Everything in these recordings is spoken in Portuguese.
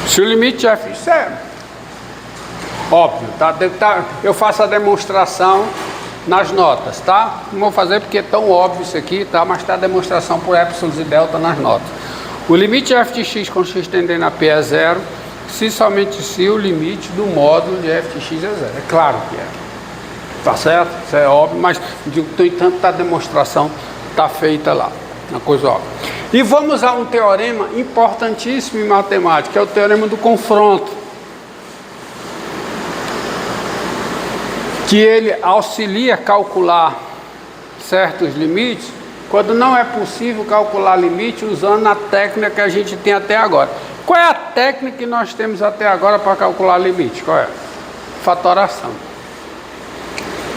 Se o limite de f, isso é óbvio, tá? Eu faço a demonstração nas notas, tá? Não vou fazer porque é tão óbvio isso aqui, tá? Mas tá a demonstração por epsilon e delta nas notas. O limite de f de x com x tendendo a p é zero, se somente se o limite do módulo de f de x é zero. É claro que é. Tá certo? Isso é óbvio, mas no entanto a demonstração tá feita lá. Uma coisa óbvia. E vamos a um teorema importantíssimo em matemática, que é o teorema do confronto. Que ele auxilia a calcular certos limites, quando não é possível calcular limite usando a técnica que a gente tem até agora. Qual é a técnica que nós temos até agora para calcular limite? Qual é? Fatoração.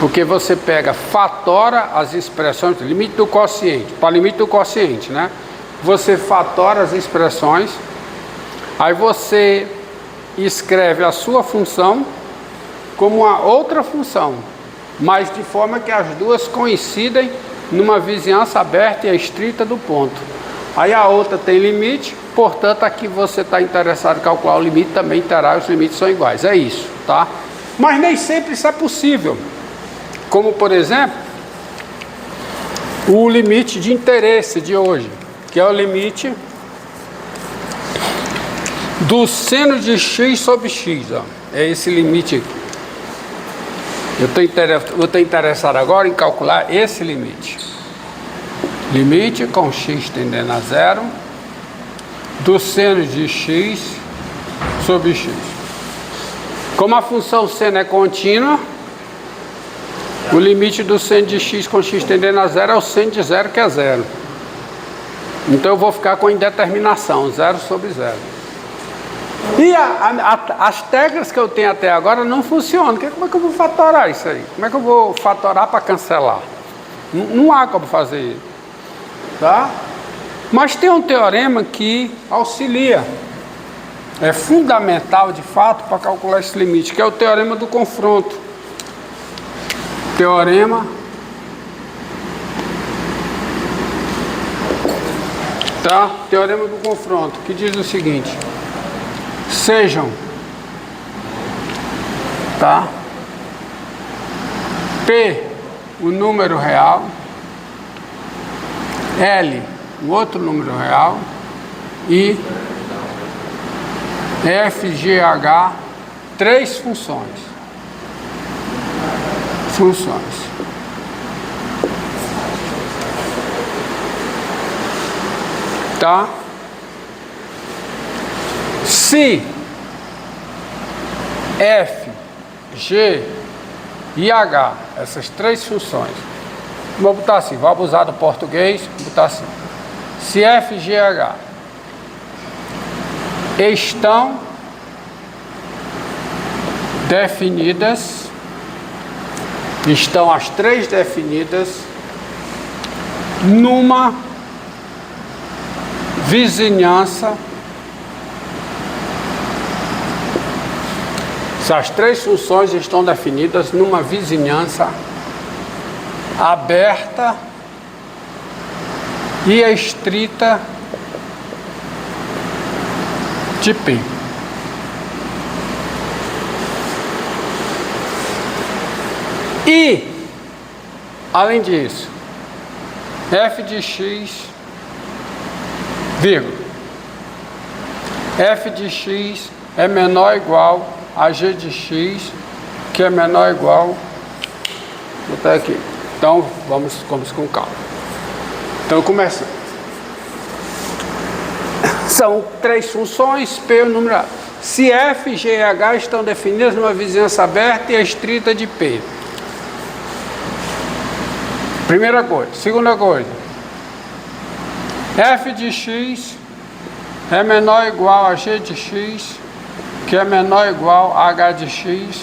Porque você pega, fatora as expressões, limite do quociente, para limite do quociente, né? Você fatora as expressões, aí você escreve a sua função como uma outra função, mas de forma que as duas coincidem numa vizinhança aberta e estrita do ponto. Aí a outra tem limite, portanto aqui você está interessado em calcular o limite, também terá, os limites são iguais, é isso, tá? Mas nem sempre isso é possível, como por exemplo, o limite de interesse de hoje, que é o limite do seno de x sobre x, ó. É esse limite aqui. Eu estou interessado agora em calcular esse limite. Limite com x tendendo a zero do seno de x sobre x. Como a função seno é contínua, o limite do seno de x com x tendendo a zero é o seno de zero, que é zero. Então eu vou ficar com a indeterminação, zero sobre zero. E as técnicas que eu tenho até agora não funcionam. Como é que eu vou fatorar isso aí? Como é que eu vou fatorar para cancelar? Não há como fazer isso, tá? Mas tem um teorema que auxilia. É fundamental, de fato, para calcular esse limite, que é o teorema do confronto. Teorema do confronto, que diz o seguinte: sejam, tá? P, o número real, L, o outro número real, e F, G, H, três funções. Tá? Se F, G e H, essas três funções, vou botar assim, vou abusar do português, vou botar assim: se F, G e H estão definidas, estão as três definidas numa vizinhança. Se as três funções estão definidas numa vizinhança aberta e estrita de P. E, além disso, f de x, vírgula, f de x é menor ou igual a g de x, que é menor ou igual, vou botar aqui. Então, vamos com calma. Então, começa. São três funções, P, o número A. Se F, G e H estão definidas numa vizinhança aberta e estrita de P. Primeira coisa. Segunda coisa. F de x é menor ou igual a G de x, que é menor ou igual a H de x,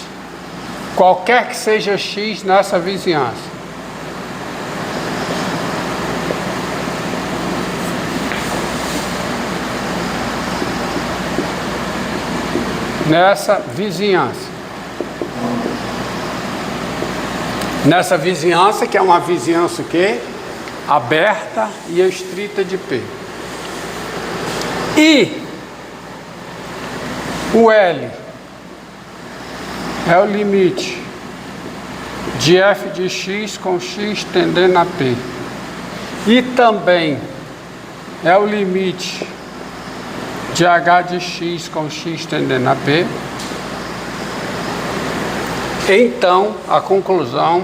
qualquer que seja x nessa vizinhança. Nessa vizinhança, que é uma vizinhança o quê? Aberta e estrita de P. E O L é o limite de f de x com x tendendo a p. E também é o limite de h de x com x tendendo a p. Então, a conclusão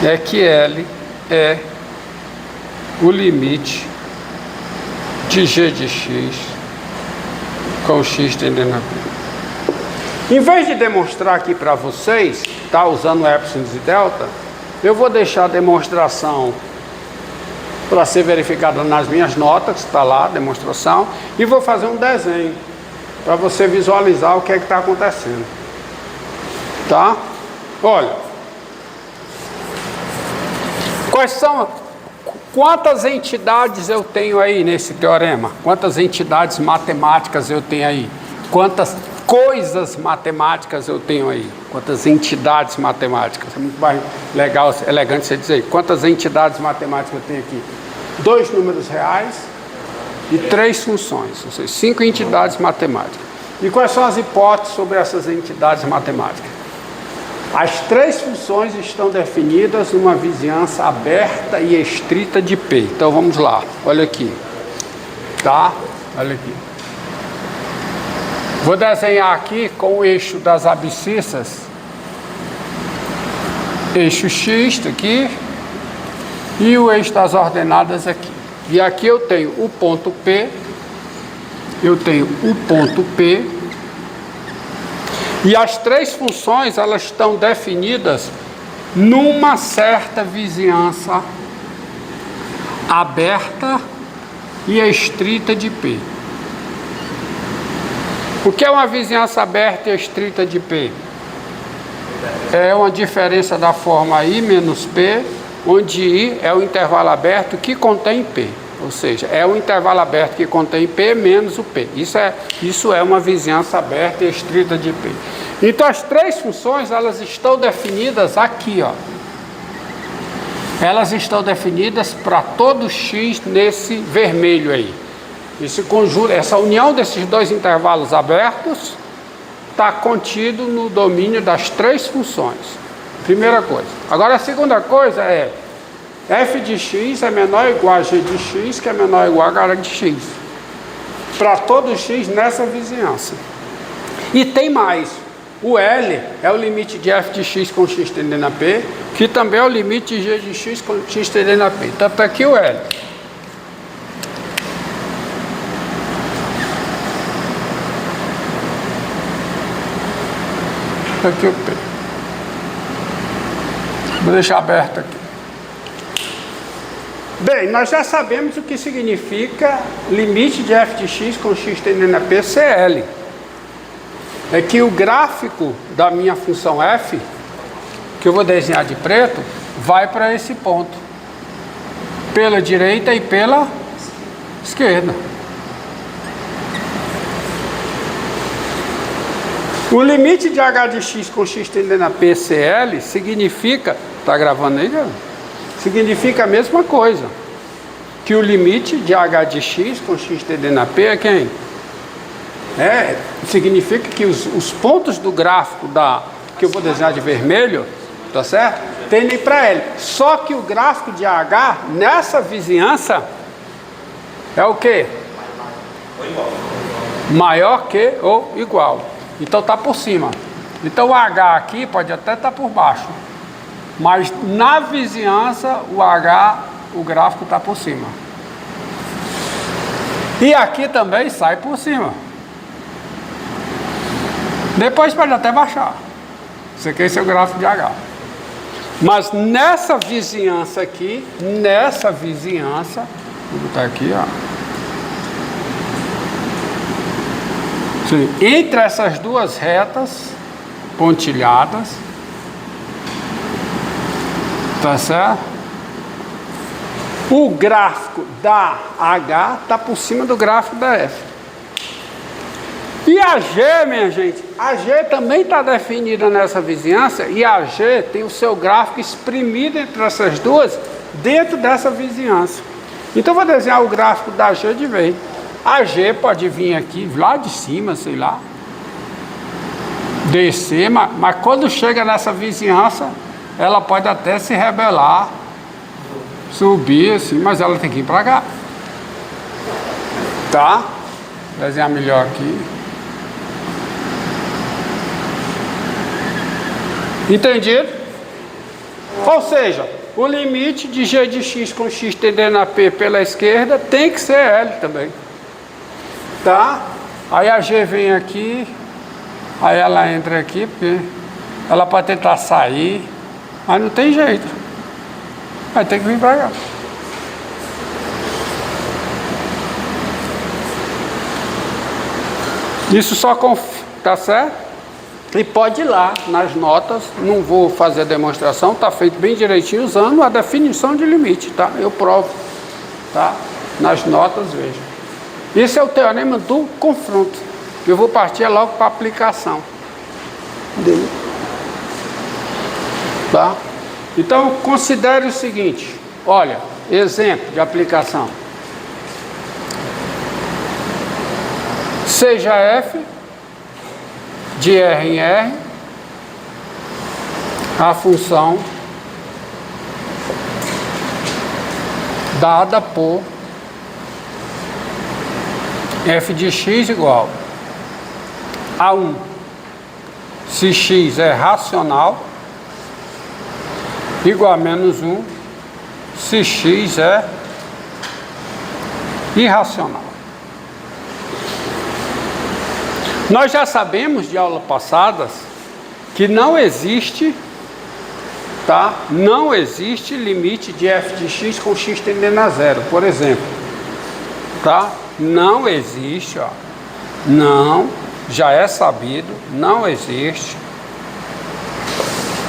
é que L é o limite de g de x com x tendendo a p. Em vez de demonstrar aqui para vocês, tá, usando epsilon e delta, eu vou deixar a demonstração para ser verificada nas minhas notas, está lá a demonstração, e vou fazer um desenho para você visualizar o que é que está acontecendo. Tá? Olha, quantas entidades eu tenho aí nesse teorema? Quantas entidades matemáticas eu tenho aí? Quantas coisas matemáticas eu tenho aí? Quantas entidades matemáticas? É muito mais legal, elegante você dizer. Quantas entidades matemáticas eu tenho aqui? 2 números reais e 3 funções, ou seja, 5 entidades matemáticas. E quais são as hipóteses sobre essas entidades matemáticas? As 3 funções estão definidas numa vizinhança aberta e estrita de P. Então vamos lá, olha aqui. Tá? Olha aqui. Vou desenhar aqui com o eixo das abscissas, eixo X aqui, e o eixo das ordenadas aqui. E aqui eu tenho o ponto P, e as 3 funções, elas estão definidas numa certa vizinhança aberta e estrita de P. O que é uma vizinhança aberta e estrita de P? É uma diferença da forma I menos P, onde I é o intervalo aberto que contém P. Ou seja, é o intervalo aberto que contém P menos o P. Isso é uma vizinhança aberta e estrita de P. Então, as 3 funções, elas estão definidas aqui, ó. Elas estão definidas para todo x nesse vermelho aí. Esse conjunto, essa união desses 2 intervalos abertos está contido no domínio das 3 funções. Primeira coisa. Agora, a segunda coisa é f de x é menor ou igual a g de x, que é menor ou igual a h de x. Para todo x nessa vizinhança. E tem mais. O L é o limite de f de x com x tendendo a p, que também é o limite de g de x com x tendendo a p. Então, está aqui o L. Está aqui o P. Vou deixar aberto aqui. Bem, nós já sabemos o que significa limite de f de x com x tendendo a p ser L. É que o gráfico da minha função f, que eu vou desenhar de preto, vai para esse ponto. Pela direita e pela esquerda. O limite de h de x com x tendendo a p ser L significa... Está gravando aí, galera? Significa a mesma coisa. Que o limite de h de x com x tendendo a p é quem? Significa que os pontos do gráfico que eu vou desenhar de vermelho, tá certo? Tendem para L. Só que o gráfico de H nessa vizinhança é o quê? Maior que ou igual. Então tá por cima. Então o H aqui pode até estar por baixo. Mas na vizinhança o gráfico está por cima. E aqui também sai por cima. Depois pode até baixar. Isso aqui é seu gráfico de H. Mas nessa vizinhança aqui, vou botar aqui, ó. Sim, entre essas 2 retas pontilhadas, tá certo? O gráfico da H está por cima do gráfico da F. E a G, minha gente, a G também está definida nessa vizinhança, e a G tem o seu gráfico exprimido entre essas 2 dentro dessa vizinhança. Então vou desenhar o gráfico da G de vez. A G pode vir aqui, lá de cima, sei lá, descer, mas quando chega nessa vizinhança, ela pode até se rebelar, subir assim, mas ela tem que ir para cá. Tá? Vou desenhar melhor aqui. Entendido? Ou seja, o limite de G de X com X tendendo a P pela esquerda tem que ser L também. Tá? Aí a G vem aqui, aí ela entra aqui, porque ela pode tentar sair, mas não tem jeito. Vai ter que vir para cá. Isso só tá certo? E pode ir lá nas notas, não vou fazer a demonstração, está feito bem direitinho usando a definição de limite, tá? Eu provo, tá? Nas notas, veja. Esse é o teorema do confronto. Eu vou partir logo para a aplicação dele. Tá? Então, considere o seguinte, olha, exemplo de aplicação. Seja f de R em R, a função dada por f de x igual a 1, se x é racional, igual a menos 1, se x é irracional. Nós já sabemos de aulas passadas que não existe, tá? Não existe limite de f de x com x tendendo a zero, por exemplo, tá? Não existe, ó. Não, já é sabido, não existe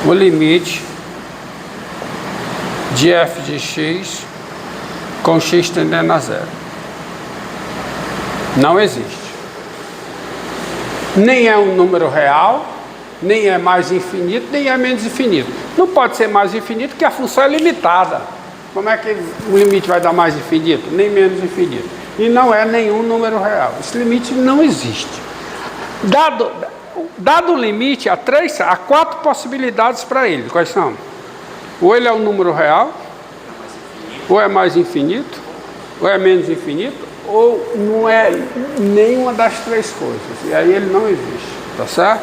o limite de f de x com x tendendo a zero. Não existe. Nem é um número real, nem é mais infinito, nem é menos infinito. Não pode ser mais infinito porque a função é limitada. Como é que o limite vai dar mais infinito? Nem menos infinito. E não é nenhum número real. Esse limite não existe. Dado o limite, há 4 possibilidades para ele. Quais são? Ou ele é um número real, ou é mais infinito, ou é menos infinito, ou não é nenhuma das 3 coisas. E aí ele não existe. Tá certo?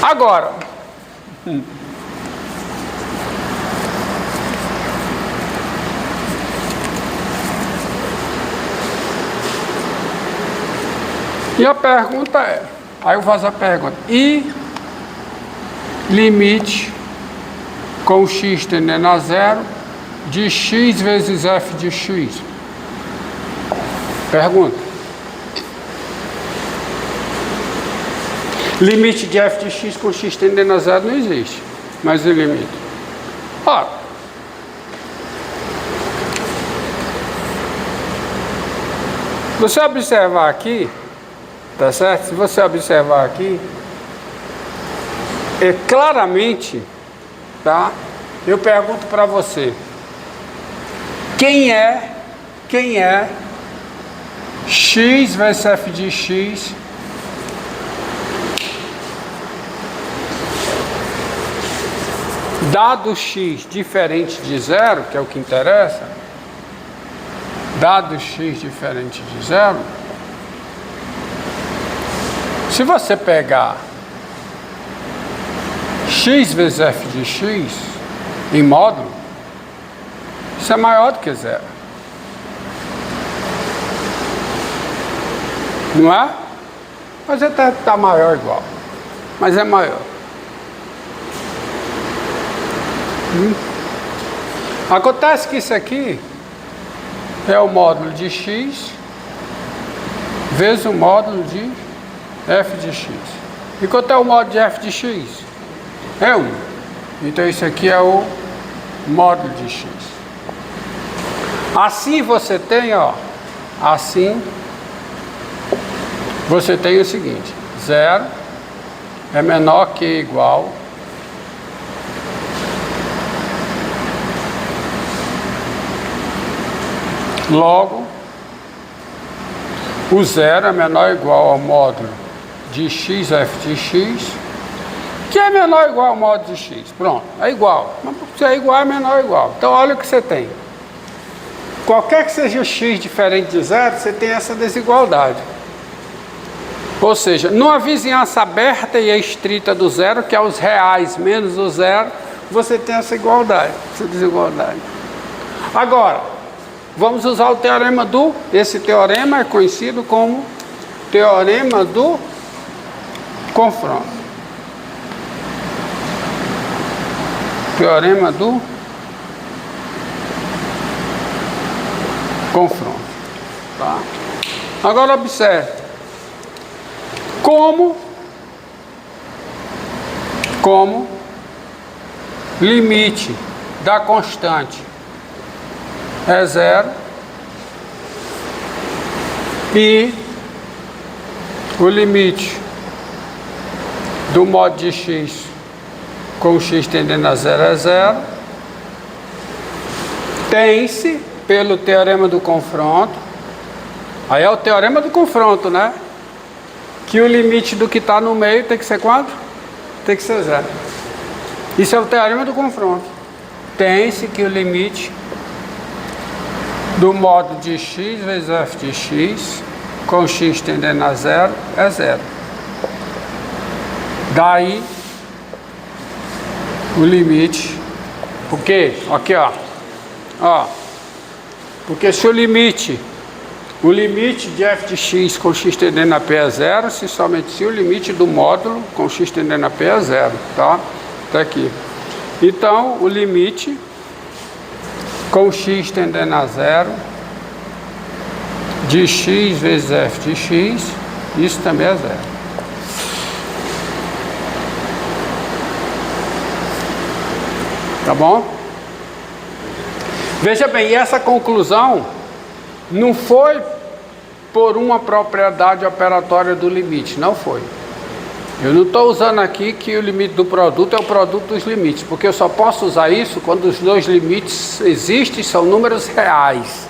Agora, e a pergunta é, aí eu faço a pergunta, e limite com x tendendo a zero de x vezes f de x? Pergunta. Limite de f de x com x tendendo a zero não existe, mas o limite. Ó, você observar aqui, tá certo? Se você observar aqui, claramente, tá? Eu pergunto para você, quem é x vezes f de x dado x diferente de zero, que é o que interessa, dado x diferente de zero, se você pegar x vezes f de x em módulo, isso é maior do que zero. Não é? Mas até está maior igual. Mas é maior. Acontece que isso aqui é o módulo de x vezes o módulo de f de x. E quanto é o módulo de f de x? É 1. Então isso aqui é o módulo de x. Assim você tem, ó, assim você tem o seguinte, 0 é menor que igual Logo, o zero é menor ou igual ao módulo de x f de x, que é menor ou igual ao módulo de x. Pronto, é igual. Mas se é igual, é menor ou igual. Então, olha o que você tem. Qualquer que seja x diferente de zero, você tem essa desigualdade. Ou seja, numa vizinhança aberta e estrita do zero, que é os reais menos o zero, você tem essa igualdade, essa desigualdade. Agora, vamos usar o teorema do... Esse teorema é conhecido como teorema do confronto. Teorema do confronto. Tá? Agora observe. Como limite da constante é zero e o limite do modo de x com x tendendo a zero é zero, tem-se pelo teorema do confronto, aí é o teorema do confronto, né? Que o limite do que está no meio tem que ser quanto? Tem que ser zero. Isso é o teorema do confronto. Tem-se que o limite do modo de x vezes f de x com x tendendo a zero é zero. Daí o limite, porque aqui ó, porque se o limite de f de x com x tendendo a p é zero, se somente se o limite do módulo com x tendendo a p é zero, tá? Tá aqui. Então, o limite com x tendendo a zero de x vezes f de x, isso também é zero. Tá bom? Veja bem, e essa conclusão não foi por uma propriedade operatória do limite, não foi. Eu não estou usando aqui que o limite do produto é o produto dos limites, porque eu só posso usar isso quando os dois limites existem, são números reais.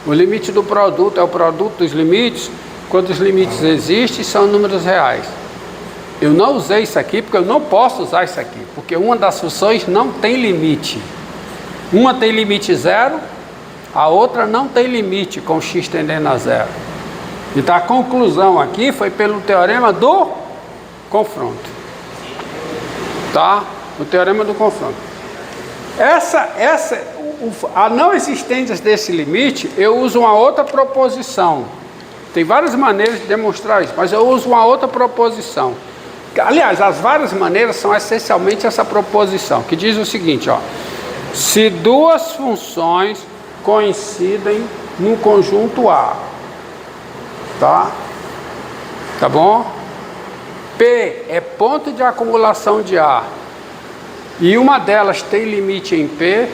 O limite do produto é o produto dos limites, quando os limites existem, são números reais. Eu não usei isso aqui porque eu não posso usar isso aqui, porque uma das funções não tem limite. Uma tem limite zero, a outra não tem limite com x tendendo a zero. Então a conclusão aqui foi pelo teorema do confronto. Tá? O teorema do confronto. A não existência desse limite, eu uso uma outra proposição. Tem várias maneiras de demonstrar isso, mas eu uso uma outra proposição. Aliás, as várias maneiras são essencialmente essa proposição, que diz o seguinte, ó. Se duas funções coincidem no conjunto A, tá? Tá bom? P é ponto de acumulação de A, e uma delas tem limite em P,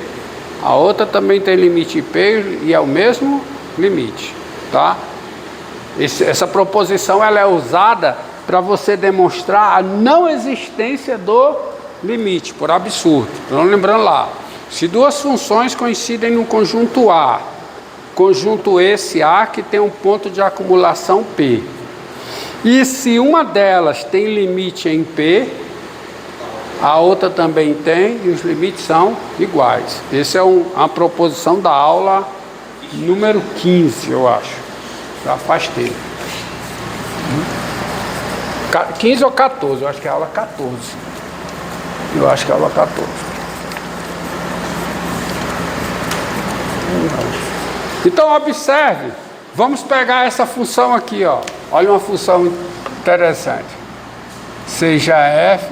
a outra também tem limite em P, e é o mesmo limite, tá? Essa proposição ela é usada para você demonstrar a não existência do limite, por absurdo. Então, lembrando lá, se duas funções coincidem no conjunto A, conjunto esse A que tem um ponto de acumulação P, e se uma delas tem limite em P, a outra também tem, e os limites são iguais. Essa é uma proposição da aula número 15, eu acho. Já faz tempo. 15 ou 14, eu acho que é a aula 14. Eu acho que é a aula 14. Então observe, vamos pegar essa função aqui, ó. Olha uma função interessante. Seja f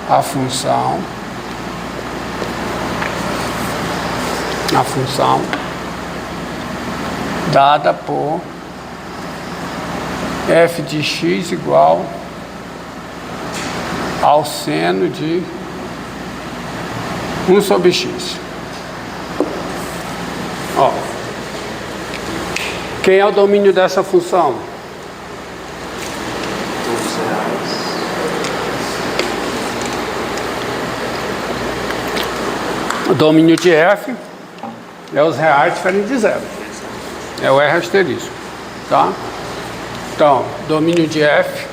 a função dada por f de x igual ao seno de 1 sobre x. Ó, quem é o domínio dessa função? O domínio de f É os reais diferente de zero. É o R asterisco. Tá? Então, domínio de F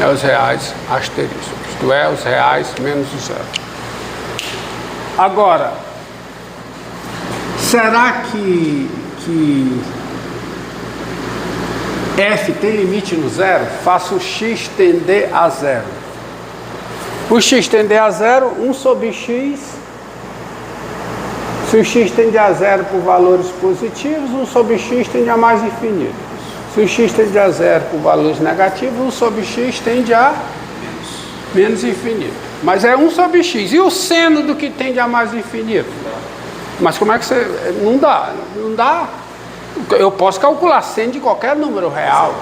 é os reais asteriscos. Isto é, os reais menos o zero. Agora, será que F tem limite no zero? Faço o x tender a zero. O x tender a zero, 1 sobre x. Se o x tende a zero por valores positivos, 1 sobre x tende a mais infinito. Se o x tende a zero por valores negativos, 1 sobre x tende a menos infinito. Mas é 1 sobre x. E o seno do que tende a mais infinito? Mas como é que você... Não dá. Não dá. Eu posso calcular seno de qualquer número real.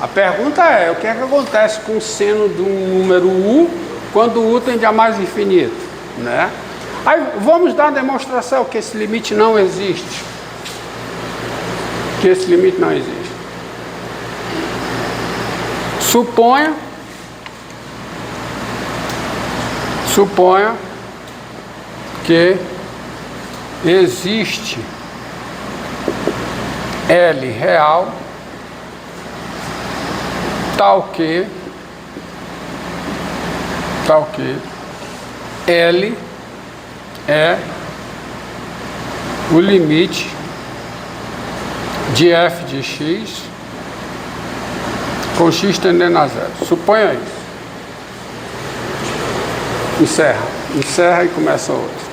A pergunta é, o que é que acontece com o seno de um número u quando o u tende a mais infinito, né? Aí vamos dar a demonstração que esse limite não existe. Que esse limite não existe. Suponha que existe L real tal que L é o limite de f de x com x tendendo a zero. Suponha isso. Encerra e começa outro.